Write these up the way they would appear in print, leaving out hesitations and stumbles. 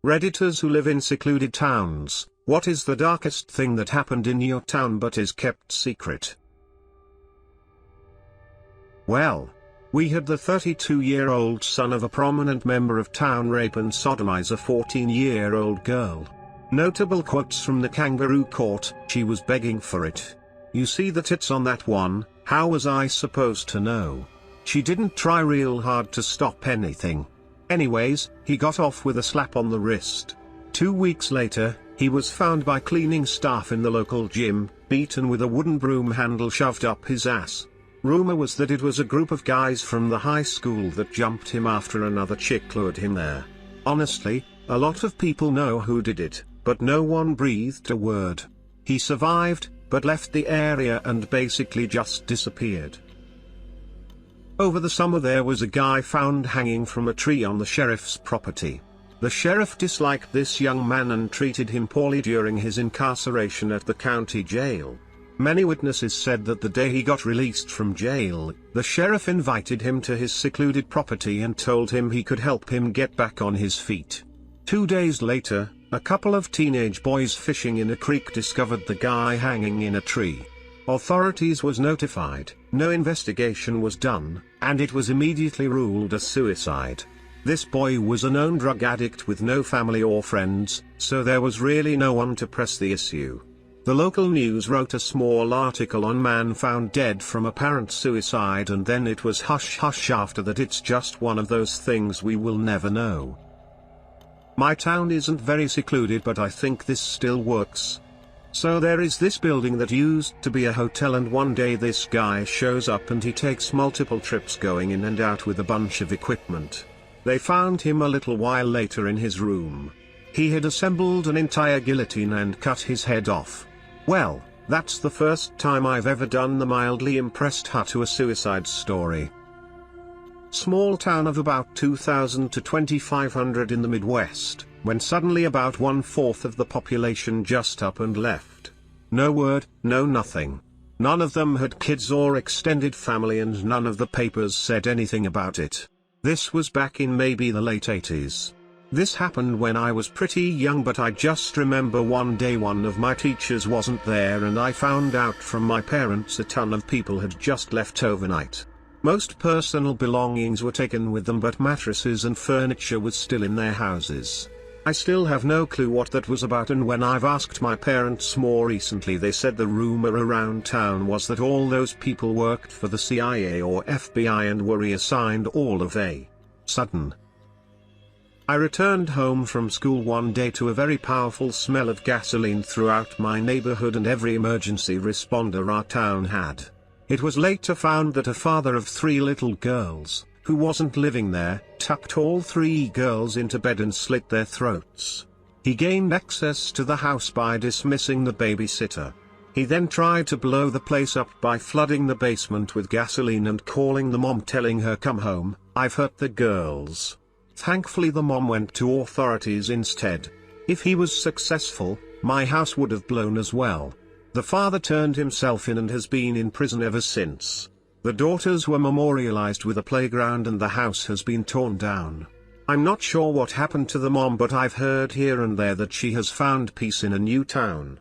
Redditors who live in secluded towns, what is the darkest thing that happened in your town but is kept secret? Well, we had the 32-year-old son of a prominent member of town rape and sodomize a 14-year-old girl. Notable quotes from the kangaroo court: "She was begging for it. You see the tits on that one, how was I supposed to know? She didn't try real hard to stop anything. Anyways, he got off with a slap on the wrist. 2 weeks later, he was found by cleaning staff in the local gym, beaten with a wooden broom handle shoved up his ass. Rumor was that it was a group of guys from the high school that jumped him after another chick lured him there. Honestly, a lot of people know who did it, but no one breathed a word. He survived, but left the area and basically just disappeared." Over the summer there was a guy found hanging from a tree on the sheriff's property. The sheriff disliked this young man and treated him poorly during his incarceration at the county jail. Many witnesses said that the day he got released from jail, the sheriff invited him to his secluded property and told him he could help him get back on his feet. 2 days later, a couple of teenage boys fishing in a creek discovered the guy hanging in a tree. Authorities was notified, no investigation was done, and it was immediately ruled a suicide. This boy was a known drug addict with no family or friends, so there was really no one to press the issue. The local news wrote a small article on man found dead from apparent suicide, and then it was hush hush after that. It's just one of those things we will never know. My town isn't very secluded, but I think this still works. So there is this building that used to be a hotel, and one day this guy shows up and he takes multiple trips going in and out with a bunch of equipment. They found him a little while later in his room. He had assembled an entire guillotine and cut his head off. Well, that's the first time I've ever done the mildly impressed huh to a suicide story. Small town of about 2,000 to 2,500 in the Midwest, when suddenly about 1/4 of the population just up and left. No word, no nothing. None of them had kids or extended family, and none of the papers said anything about it. This was back in maybe the late 80s. This happened when I was pretty young, but I just remember one day one of my teachers wasn't there and I found out from my parents a ton of people had just left overnight. Most personal belongings were taken with them, but mattresses and furniture was still in their houses. I still have no clue what that was about, and when I've asked my parents more recently, they said the rumor around town was that all those people worked for the CIA or FBI and were reassigned all of a sudden. I returned home from school one day to a very powerful smell of gasoline throughout my neighborhood and every emergency responder our town had. It was later found that a father of 3 little girls, who wasn't living there, tucked all 3 girls into bed and slit their throats. He gained access to the house by dismissing the babysitter. He then tried to blow the place up by flooding the basement with gasoline and calling the mom, telling her, "Come home, I've hurt the girls." Thankfully the mom went to authorities instead. If he was successful, my house would have blown as well. The father turned himself in and has been in prison ever since. The daughters were memorialized with a playground and the house has been torn down. I'm not sure what happened to the mom, but I've heard here and there that she has found peace in a new town.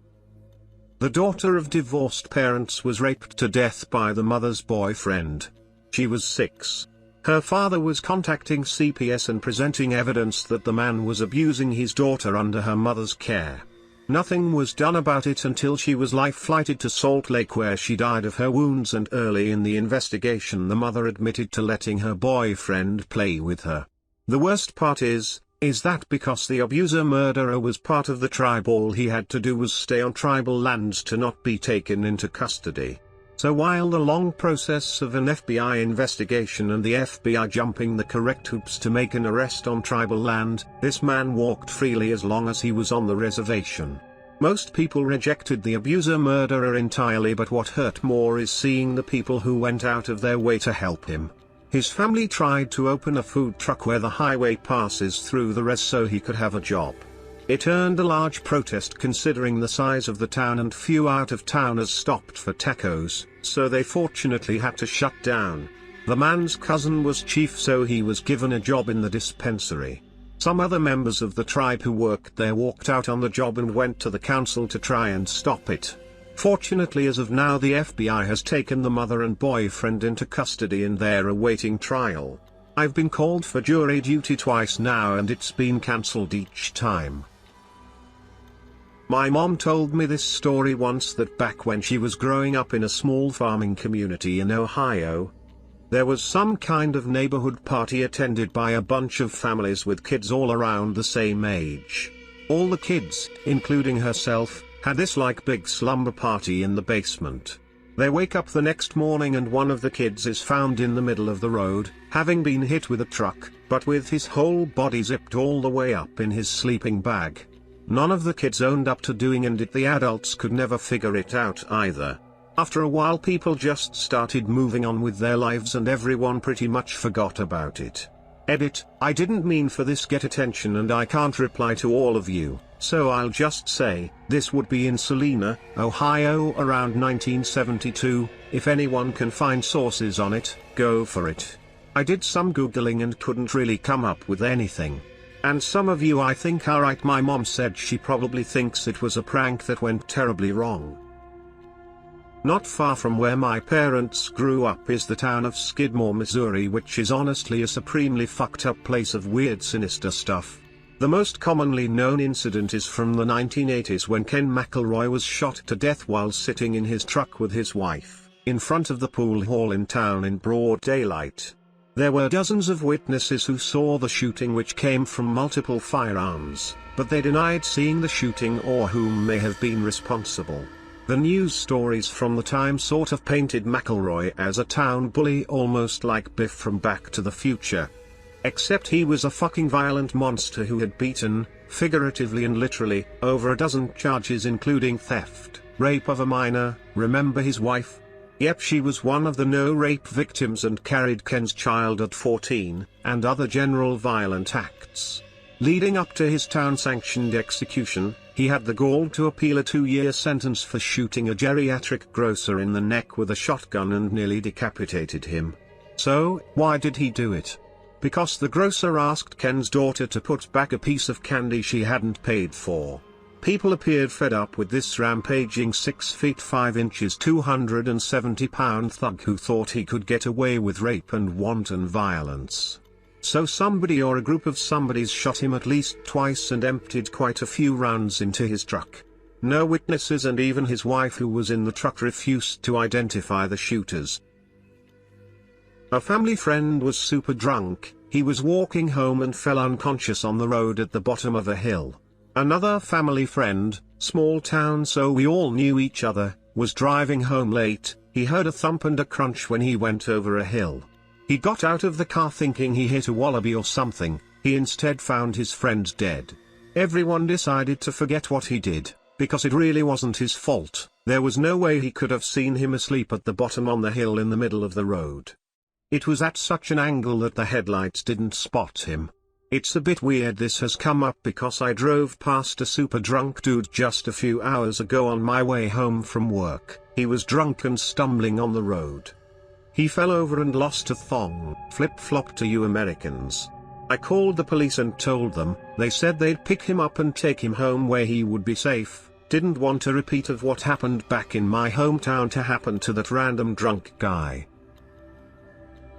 The daughter of divorced parents was raped to death by the mother's boyfriend. She was 6. Her father was contacting CPS and presenting evidence that the man was abusing his daughter under her mother's care. Nothing was done about it until she was life-flighted to Salt Lake, where she died of her wounds, and early in the investigation the mother admitted to letting her boyfriend play with her. The worst part is that because the abuser-murderer was part of the tribe, all he had to do was stay on tribal lands to not be taken into custody. So while the long process of an FBI investigation and the FBI jumping the correct hoops to make an arrest on tribal land, this man walked freely as long as he was on the reservation. Most people rejected the abuser-murderer entirely, but what hurt more is seeing the people who went out of their way to help him. His family tried to open a food truck where the highway passes through the res so he could have a job. It earned a large protest considering the size of the town, and few out-of-towners stopped for tacos, so they fortunately had to shut down. The man's cousin was chief, so he was given a job in the dispensary. Some other members of the tribe who worked there walked out on the job and went to the council to try and stop it. Fortunately, as of now, the FBI has taken the mother and boyfriend into custody and they're awaiting trial. I've been called for jury duty twice now and it's been cancelled each time. My mom told me this story once, that back when she was growing up in a small farming community in Ohio, there was some kind of neighborhood party attended by a bunch of families with kids all around the same age. All the kids, including herself, had this like big slumber party in the basement. They wake up the next morning and one of the kids is found in the middle of the road, having been hit with a truck, but with his whole body zipped all the way up in his sleeping bag. None of the kids owned up to doing it. The adults could never figure it out either. After a while, people just started moving on with their lives and everyone pretty much forgot about it. Edit: I didn't mean for this get attention and I can't reply to all of you, so I'll just say, this would be in Salina, Ohio around 1972, if anyone can find sources on it, go for it. I did some googling and couldn't really come up with anything. And some of you I think are right. My mom said she probably thinks it was a prank that went terribly wrong. Not far from where my parents grew up is the town of Skidmore, Missouri, which is honestly a supremely fucked up place of weird, sinister stuff. The most commonly known incident is from the 1980s when Ken McElroy was shot to death while sitting in his truck with his wife, in front of the pool hall in town in broad daylight. There were dozens of witnesses who saw the shooting, which came from multiple firearms, but they denied seeing the shooting or whom may have been responsible. The news stories from the time sort of painted McElroy as a town bully, almost like Biff from Back to the Future. Except he was a fucking violent monster who had beaten, figuratively and literally, over a dozen charges including theft, rape of a minor, remember his wife? Yep, she was one of the no-rape victims and carried Ken's child at 14, and other general violent acts. Leading up to his town-sanctioned execution, he had the gall to appeal a 2-year sentence for shooting a geriatric grocer in the neck with a shotgun and nearly decapitated him. So, why did he do it? Because the grocer asked Ken's daughter to put back a piece of candy she hadn't paid for. People appeared fed up with this rampaging 6 feet 5 inches 270-pound thug who thought he could get away with rape and wanton violence. So somebody or a group of somebodies shot him at least twice and emptied quite a few rounds into his truck. No witnesses and even his wife who was in the truck refused to identify the shooters. A family friend was super drunk. He was walking home and fell unconscious on the road at the bottom of a hill. Another family friend, small town so we all knew each other, was driving home late. He heard a thump and a crunch when he went over a hill. He got out of the car thinking he hit a wallaby or something. He instead found his friend dead. Everyone decided to forget what he did, because it really wasn't his fault. There was no way he could have seen him asleep at the bottom on the hill in the middle of the road. It was at such an angle that the headlights didn't spot him. It's a bit weird this has come up because I drove past a super drunk dude just a few hours ago on my way home from work. He was drunk and stumbling on the road. He fell over and lost a thong, flip-flop to you Americans. I called the police and told them. They said they'd pick him up and take him home where he would be safe. Didn't want a repeat of what happened back in my hometown to happen to that random drunk guy.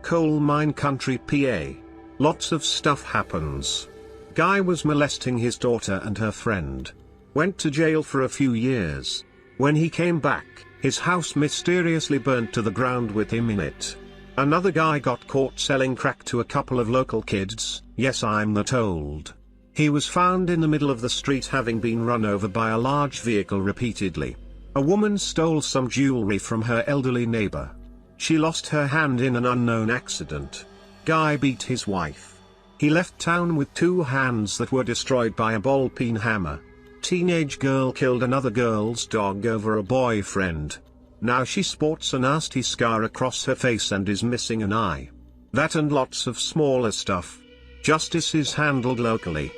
Coal mine country PA. Lots of stuff happens. Guy was molesting his daughter and her friend. Went to jail for a few years. When he came back, his house mysteriously burnt to the ground with him in it. Another guy got caught selling crack to a couple of local kids. Yes, I'm that old. He was found in the middle of the street having been run over by a large vehicle repeatedly. A woman stole some jewelry from her elderly neighbor. She lost her hand in an unknown accident. Guy beat his wife. He left town with 2 hands that were destroyed by a ball-peen hammer. Teenage girl killed another girl's dog over a boyfriend. Now she sports a nasty scar across her face and is missing an eye. That and lots of smaller stuff. Justice is handled locally.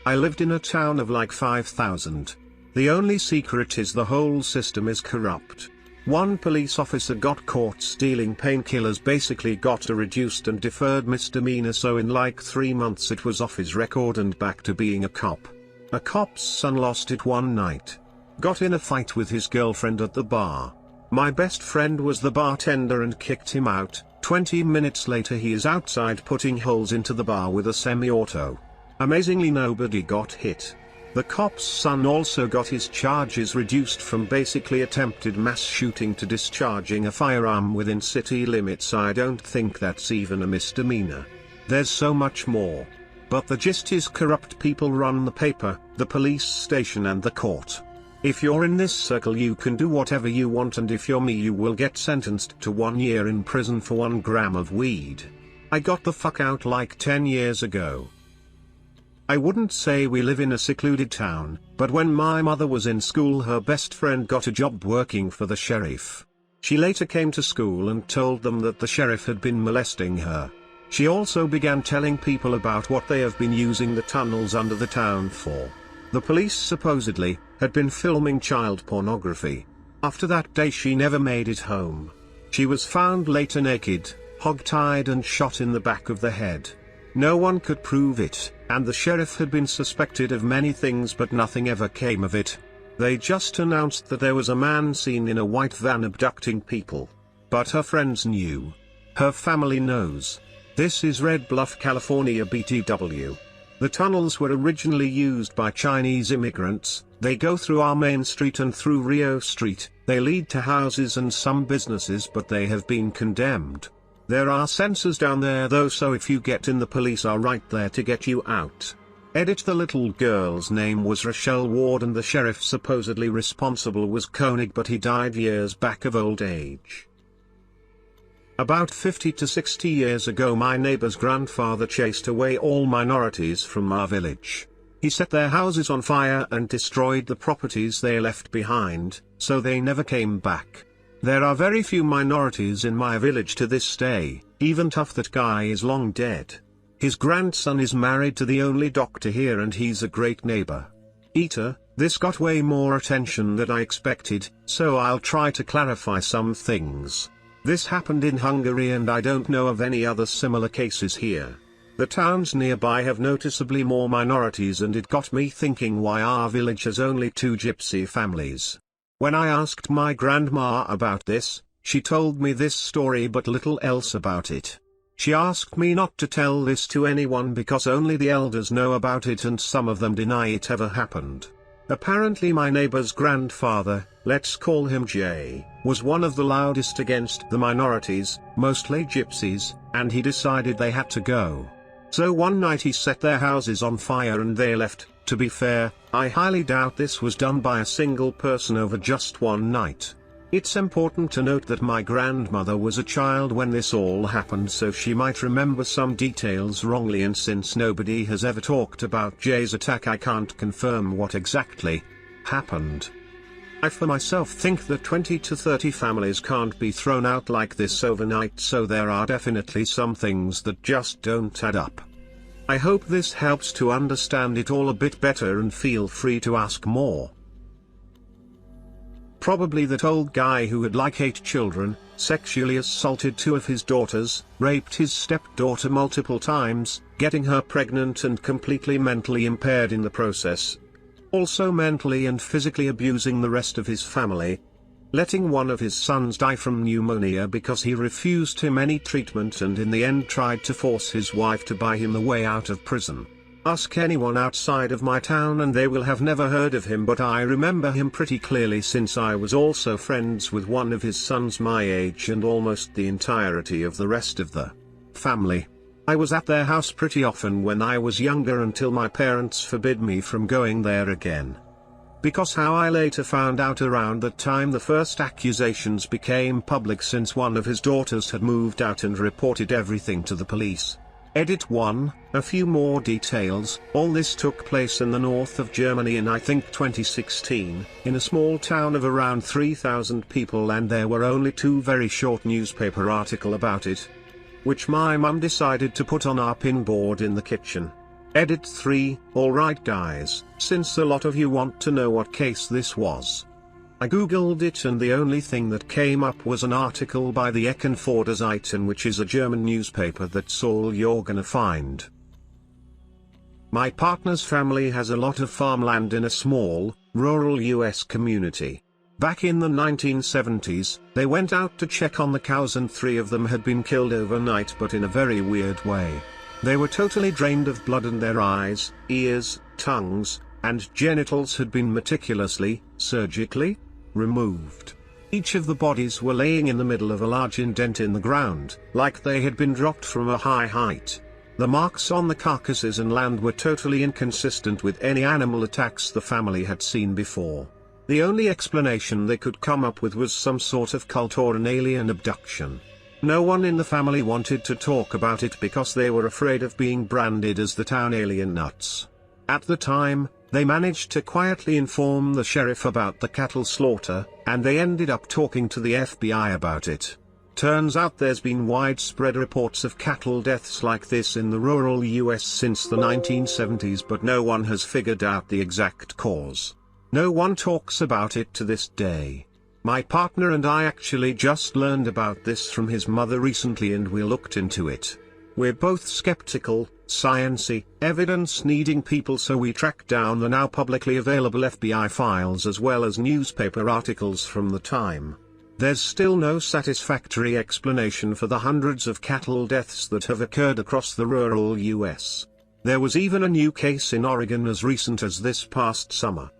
I lived in a town of like 5,000. The only secret is the whole system is corrupt. One police officer got caught stealing painkillers, basically got a reduced and deferred misdemeanor, so in like 3 months it was off his record and back to being a cop. A cop's son lost it one night. Got in a fight with his girlfriend at the bar. My best friend was the bartender and kicked him out. 20 minutes later he is outside putting holes into the bar with a semi-auto. Amazingly nobody got hit. The cop's son also got his charges reduced from basically attempted mass shooting to discharging a firearm within city limits. I don't think that's even a misdemeanor. There's so much more. But the gist is corrupt people run the paper, the police station and the court. If you're in this circle you can do whatever you want, and if you're me you will get sentenced to 1 year in prison for 1 gram of weed. I got the fuck out like 10 years ago. I wouldn't say we live in a secluded town, but when my mother was in school her best friend got a job working for the sheriff. She later came to school and told them that the sheriff had been molesting her. She also began telling people about what they have been using the tunnels under the town for. The police supposedly had been filming child pornography. After that day she never made it home. She was found later naked, hog-tied and shot in the back of the head. No one could prove it, and the sheriff had been suspected of many things but nothing ever came of it. They just announced that there was a man seen in a white van abducting people. But her friends knew. Her family knows. This is Red Bluff, California BTW. The tunnels were originally used by Chinese immigrants. They go through our main street and through Rio Street. They lead to houses and some businesses, but they have been condemned. There are sensors down there though, so if you get in the police are right there to get you out. Edit: the little girl's name was Rochelle Ward and the sheriff supposedly responsible was Koenig, but he died years back of old age. About 50 to 60 years ago my neighbor's grandfather chased away all minorities from our village. He set their houses on fire and destroyed the properties they left behind, so they never came back. There are very few minorities in my village to this day. Even Tough That Guy is long dead. His grandson is married to the only doctor here and he's a great neighbor. Eater: this got way more attention than I expected, so I'll try to clarify some things. This happened in Hungary and I don't know of any other similar cases here. The towns nearby have noticeably more minorities and it got me thinking why our village has only 2 gypsy families. When I asked my grandma about this, she told me this story but little else about it. She asked me not to tell this to anyone because only the elders know about it and some of them deny it ever happened. Apparently my neighbor's grandfather, let's call him Jay, was one of the loudest against the minorities, mostly gypsies, and he decided they had to go. So one night he set their houses on fire and they left. To be fair, I highly doubt this was done by a single person over just one night. It's important to note that my grandmother was a child when this all happened, so she might remember some details wrongly, and since nobody has ever talked about Jay's attack I can't confirm what exactly happened. I for myself think that 20 to 30 families can't be thrown out like this overnight, so there are definitely some things that just don't add up. I hope this helps to understand it all a bit better and feel free to ask more. Probably that old guy who had like 8 children, sexually assaulted 2 of his daughters, raped his stepdaughter multiple times, getting her pregnant and completely mentally impaired in the process. Also mentally and physically abusing the rest of his family. Letting one of his sons die from pneumonia because he refused him any treatment and in the end tried to force his wife to buy him the way out of prison. Ask anyone outside of my town and they will have never heard of him, but I remember him pretty clearly since I was also friends with one of his sons my age and almost the entirety of the rest of the family. I was at their house pretty often when I was younger until my parents forbid me from going there again. Because how I later found out around that time the first accusations became public since one of his daughters had moved out and reported everything to the police. Edit 1, a few more details. All this took place in the north of Germany in I think 2016, in a small town of around 3,000 people, and there were only 2 very short newspaper articles about it, which my mum decided to put on our pin board in the kitchen. Edit 3, alright guys, since a lot of you want to know what case this was. I googled it and the only thing that came up was an article by the Eckernförder Zeitung, which is a German newspaper. That's all you're gonna find. My partner's family has a lot of farmland in a small, rural US community. Back in the 1970s, they went out to check on the cows and 3 of them had been killed overnight, but in a very weird way. They were totally drained of blood and their eyes, ears, tongues, and genitals had been meticulously, surgically, removed. Each of the bodies were laying in the middle of a large indent in the ground, like they had been dropped from a high height. The marks on the carcasses and land were totally inconsistent with any animal attacks the family had seen before. The only explanation they could come up with was some sort of cult or an alien abduction. No one in the family wanted to talk about it because they were afraid of being branded as the town alien nuts. At the time, they managed to quietly inform the sheriff about the cattle slaughter, and they ended up talking to the FBI about it. Turns out there's been widespread reports of cattle deaths like this in the rural US since the 1970s, but no one has figured out the exact cause. No one talks about it to this day. My partner and I actually just learned about this from his mother recently and we looked into it. We're both skeptical, science-y, evidence-needing people, so we tracked down the now publicly available FBI files as well as newspaper articles from the time. There's still no satisfactory explanation for the hundreds of cattle deaths that have occurred across the rural US. There was even a new case in Oregon as recent as this past summer.